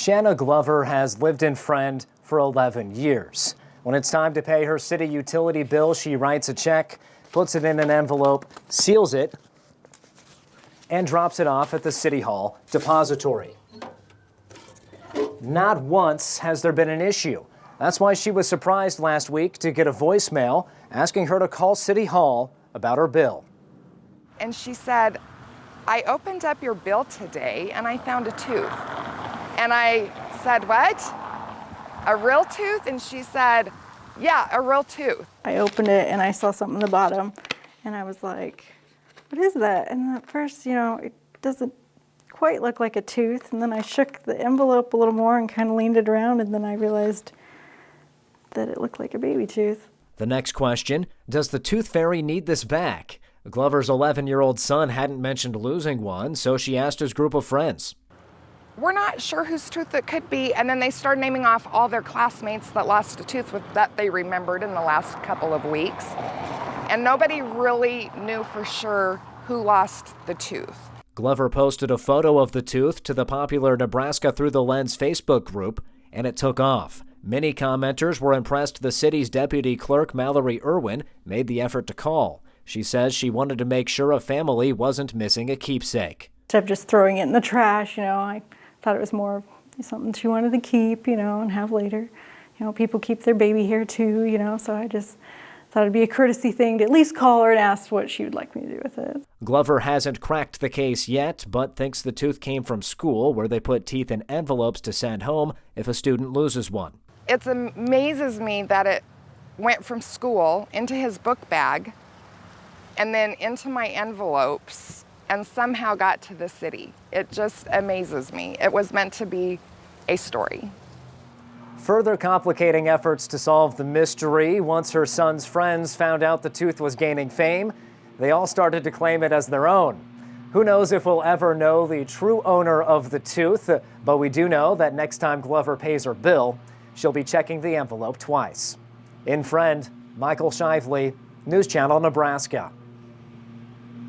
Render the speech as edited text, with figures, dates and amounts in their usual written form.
Shanna Glover has lived in Friend for 11 years. When it's time to pay her city utility bill, she writes a check, puts it in an envelope, seals it, and drops it off at the City Hall depository. Not once has there been an issue. That's why she was surprised last week to get a voicemail asking her to call City Hall about her bill. And she said, "I opened up your bill today and I found a tooth." And I said, "What? A real tooth?" And she said, "Yeah, a real tooth." I opened it and I saw something at the bottom and I was like, "What is that?" And at first, it doesn't quite look like a tooth. And then I shook the envelope a little more and kind of leaned it around, and then I realized that it looked like a baby tooth. The next question, does the tooth fairy need this back? Glover's 11-year-old son hadn't mentioned losing one, so she asked his group of friends. We're not sure whose tooth it could be. And then they started naming off all their classmates that lost a tooth that they remembered in the last couple of weeks. And nobody really knew for sure who lost the tooth. Glover posted a photo of the tooth to the popular Nebraska Through the Lens Facebook group, and it took off. Many commenters were impressed the city's deputy clerk, Mallory Irwin, made the effort to call. She says she wanted to make sure a family wasn't missing a keepsake. Instead of just throwing it in the trash, I thought it was more something she wanted to keep, and have later. People keep their baby hair too, so I just thought it'd be a courtesy thing to at least call her and ask what she would like me to do with it. Glover hasn't cracked the case yet, but thinks the tooth came from school, where they put teeth in envelopes to send home if a student loses one. It amazes me that it went from school into his book bag and then into my envelopes and somehow got to the city. It just amazes me. It was meant to be a story. Further complicating efforts to solve the mystery, once her son's friends found out the tooth was gaining fame, they all started to claim it as their own. Who knows if we'll ever know the true owner of the tooth, but we do know that next time Glover pays her bill, she'll be checking the envelope twice. In Friend, Michael Shively, News Channel, Nebraska.